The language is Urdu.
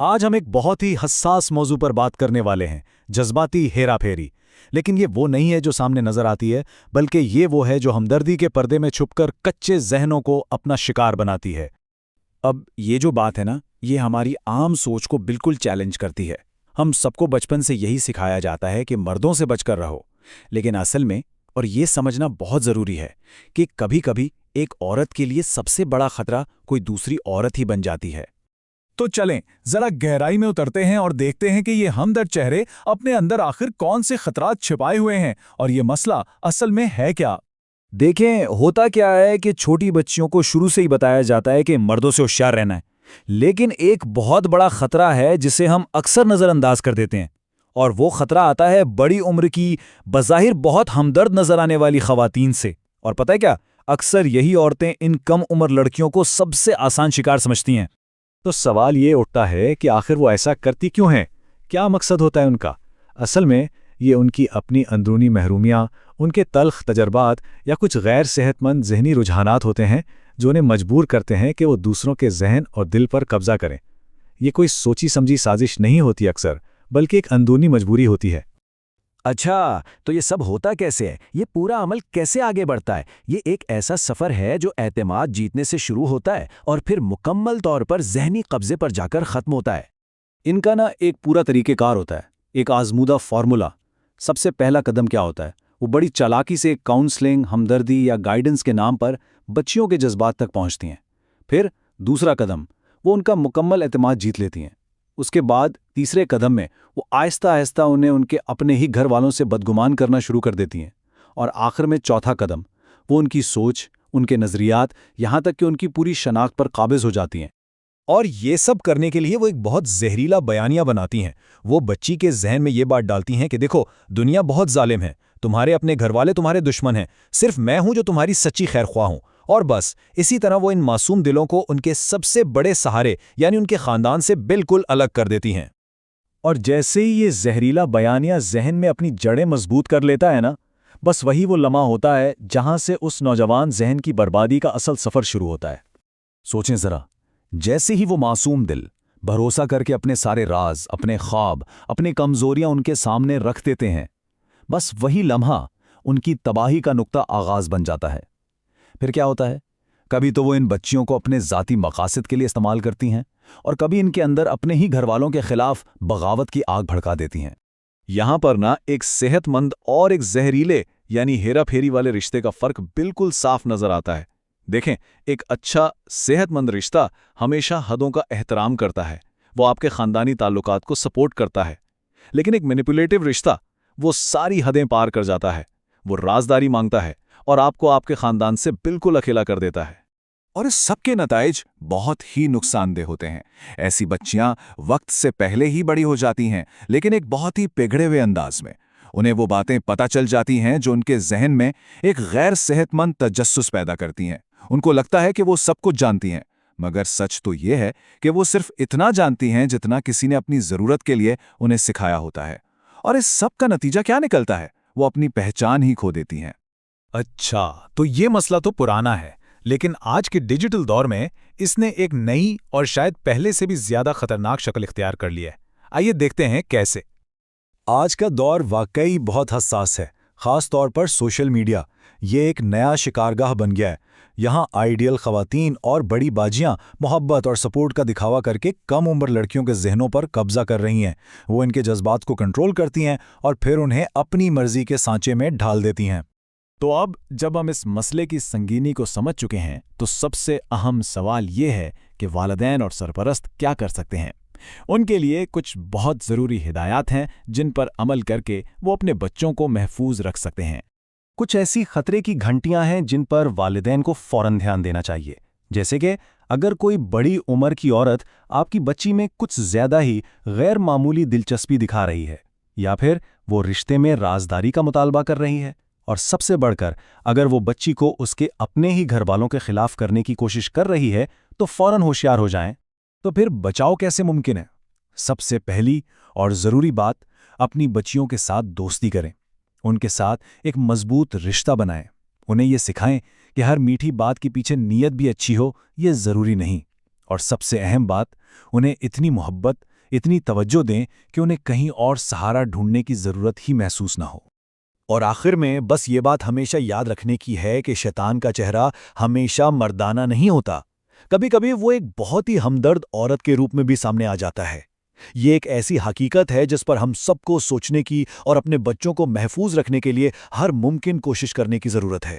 آج ہم ایک بہت ہی حساس موضوع پر بات کرنے والے ہیں، جذباتی ہیرا پھیری۔ لیکن یہ وہ نہیں ہے جو سامنے نظر آتی ہے، بلکہ یہ وہ ہے جو ہمدردی کے پردے میں چھپ کر کچے ذہنوں کو اپنا شکار بناتی ہے۔ اب یہ جو بات ہے نا، یہ ہماری عام سوچ کو بالکل چیلنج کرتی ہے۔ ہم سب کو بچپن سے یہی سکھایا جاتا ہے کہ مردوں سے بچ کر رہو، لیکن اصل میں اور یہ سمجھنا بہت ضروری ہے کہ کبھی کبھی ایک عورت کے لیے سب سے بڑا خطرہ کوئی دوسری عورت ہی بن جاتی ہے۔ تو چلیں ذرا گہرائی میں اترتے ہیں اور دیکھتے ہیں کہ یہ ہمدرد چہرے اپنے اندر آخر کون سے خطرات چھپائے ہوئے ہیں اور یہ مسئلہ اصل میں ہے کیا؟ دیکھیں، ہوتا کیا ہے کہ چھوٹی بچیوں کو شروع سے ہی بتایا جاتا ہے کہ مردوں سے ہوشیار رہنا ہے، لیکن ایک بہت بڑا خطرہ ہے جسے ہم اکثر نظر انداز کر دیتے ہیں، اور وہ خطرہ آتا ہے بڑی عمر کی، بظاہر بہت ہمدرد نظر آنے والی خواتین سے۔ اور پتہ ہے کیا؟ اکثر یہی عورتیں ان کم عمر لڑکیوں کو سب سے آسان شکار سمجھتی ہیں۔ تو سوال یہ اٹھتا ہے کہ آخر وہ ایسا کرتی کیوں ہیں؟ کیا مقصد ہوتا ہے ان کا؟ اصل میں یہ ان کی اپنی اندرونی محرومیاں، ان کے تلخ تجربات یا کچھ غیر صحت مند ذہنی رجحانات ہوتے ہیں جو انہیں مجبور کرتے ہیں کہ وہ دوسروں کے ذہن اور دل پر قبضہ کریں۔ یہ کوئی سوچی سمجھی سازش نہیں ہوتی اکثر، بلکہ ایک اندرونی مجبوری ہوتی ہے۔ اچھا، تو یہ سب ہوتا کیسے ہے؟ یہ پورا عمل کیسے آگے بڑھتا ہے؟ یہ ایک ایسا سفر ہے جو اعتماد جیتنے سے شروع ہوتا ہے اور پھر مکمل طور پر ذہنی قبضے پر جا کر ختم ہوتا ہے۔ ان کا ایک پورا طریقہ کار ہوتا ہے، ایک آزمودہ فارمولا۔ سب سے پہلا قدم کیا ہوتا ہے؟ وہ بڑی چالاکی سے کاؤنسلنگ، ہمدردی یا گائیڈنس کے نام پر بچیوں کے جذبات تک پہنچتی ہیں۔ پھر دوسرا قدم، وہ ان کا مکمل اعتماد جیت لیتی ہیں۔ اس کے بعد تیسرے قدم میں وہ آہستہ آہستہ انہیں ان کے اپنے ہی گھر والوں سے بدگمان کرنا شروع کر دیتی ہیں۔ اور آخر میں چوتھا قدم، وہ ان کی سوچ، ان کے نظریات، یہاں تک کہ ان کی پوری شناخت پر قابض ہو جاتی ہیں۔ اور یہ سب کرنے کے لیے وہ ایک بہت زہریلا بیانیہ بناتی ہیں۔ وہ بچی کے ذہن میں یہ بات ڈالتی ہیں کہ دیکھو، دنیا بہت ظالم ہے، تمہارے اپنے گھر والے تمہارے دشمن ہیں، صرف میں ہوں جو تمہاری سچی خیر خواہ ہوں۔ اور بس اسی طرح وہ ان معصوم دلوں کو ان کے سب سے بڑے سہارے یعنی ان کے خاندان سے بالکل الگ کر دیتی ہیں۔ اور جیسے ہی یہ زہریلا بیانیہ ذہن میں اپنی جڑیں مضبوط کر لیتا ہے نا، بس وہی وہ لمحہ ہوتا ہے جہاں سے اس نوجوان ذہن کی بربادی کا اصل سفر شروع ہوتا ہے۔ سوچیں ذرا، جیسے ہی وہ معصوم دل بھروسہ کر کے اپنے سارے راز، اپنے خواب، اپنی کمزوریاں ان کے سامنے رکھ دیتے ہیں، بس وہی لمحہ ان کی تباہی کا نقطہ آغاز بن جاتا ہے۔ پھر کیا ہوتا ہے؟ کبھی تو وہ ان بچیوں کو اپنے ذاتی مقاصد کے لیے استعمال کرتی ہیں، اور کبھی ان کے اندر اپنے ہی گھر والوں کے خلاف بغاوت کی آگ بھڑکا دیتی ہیں۔ یہاں پر ایک صحت مند اور ایک زہریلے یعنی ہیرا پھیری والے رشتے کا فرق بالکل صاف نظر آتا ہے۔ دیکھیں، ایک اچھا صحت مند رشتہ ہمیشہ حدوں کا احترام کرتا ہے، وہ آپ کے خاندانی تعلقات کو سپورٹ کرتا ہے۔ لیکن ایک مینیپولیٹو رشتہ وہ ساری حدیں پار کر جاتا ہے، وہ رازداری مانگتا ہے اور آپ کو آپ کے خاندان سے بالکل اکیلا کر دیتا ہے۔ اور اس سب کے نتائج بہت ہی نقصان دہ ہوتے ہیں۔ ایسی بچیاں وقت سے پہلے ہی بڑی ہو جاتی ہیں، لیکن ایک بہت ہی پگھڑے ہوئے انداز میں۔ انہیں وہ باتیں پتہ چل جاتی ہیں جو ان کے ذہن میں ایک غیر صحت مند تجسس پیدا کرتی ہیں۔ ان کو لگتا ہے کہ وہ سب کچھ جانتی ہیں، مگر سچ تو یہ ہے کہ وہ صرف اتنا جانتی ہیں جتنا کسی نے اپنی ضرورت کے لیے انہیں سکھایا ہوتا ہے۔ اور اس سب کا نتیجہ کیا نکلتا ہے؟ وہ اپنی پہچان ہی کھو دیتی ہیں۔ اچھا، تو یہ مسئلہ تو پرانا ہے، لیکن آج کے ڈیجیٹل دور میں اس نے ایک نئی اور شاید پہلے سے بھی زیادہ خطرناک شکل اختیار کر لی ہے۔ آئیے دیکھتے ہیں کیسے۔ آج کا دور واقعی بہت حساس ہے، خاص طور پر سوشل میڈیا۔ یہ ایک نیا شکارگاہ بن گیا ہے۔ یہاں آئیڈیل خواتین اور بڑی باجیاں محبت اور سپورٹ کا دکھاوا کر کے کم عمر لڑکیوں کے ذہنوں پر قبضہ کر رہی ہیں۔ وہ ان کے جذبات کو کنٹرول کرتی ہیں اور پھر انہیں اپنی مرضی کے سانچے میں ڈھال دیتی ہیں۔ تو اب جب ہم اس مسئلے کی سنگینی کو سمجھ چکے ہیں تو سب سے اہم سوال یہ ہے کہ والدین اور سرپرست کیا کر سکتے ہیں۔ ان کے لیے کچھ بہت ضروری ہدایات ہیں جن پر عمل کر کے وہ اپنے بچوں کو محفوظ رکھ سکتے ہیں۔ کچھ ایسی خطرے کی گھنٹیاں ہیں جن پر والدین کو فوراً دھیان دینا چاہیے، جیسے کہ اگر کوئی بڑی عمر کی عورت آپ کی بچی میں کچھ زیادہ ہی غیر معمولی دلچسپی دکھا رہی ہے، یا پھر وہ رشتے میں رازداری کا مطالبہ کر رہی ہے، اور سب سے بڑھ کر اگر وہ بچی کو اس کے اپنے ہی گھر والوں کے خلاف کرنے کی کوشش کر رہی ہے، تو فوراً ہوشیار ہو جائیں۔ تو پھر بچاؤ کیسے ممکن ہے؟ سب سے پہلی اور ضروری بات، اپنی بچیوں کے ساتھ دوستی کریں۔ ان کے ساتھ ایک مضبوط رشتہ بنائیں۔ انہیں یہ سکھائیں کہ ہر میٹھی بات کے پیچھے نیت بھی اچھی ہو، یہ ضروری نہیں۔ اور سب سے اہم بات، انہیں اتنی محبت، اتنی توجہ دیں کہ انہیں کہیں اور سہارا ڈھونڈنے کی ضرورت ہی محسوس نہ ہو۔ اور آخر میں بس یہ بات ہمیشہ یاد رکھنے کی ہے کہ شیطان کا چہرہ ہمیشہ مردانہ نہیں ہوتا۔ کبھی کبھی وہ ایک بہت ہی ہمدرد عورت کے روپ میں بھی سامنے آ جاتا ہے۔ یہ ایک ایسی حقیقت ہے جس پر ہم سب کو سوچنے کی اور اپنے بچوں کو محفوظ رکھنے کے لیے ہر ممکن کوشش کرنے کی ضرورت ہے۔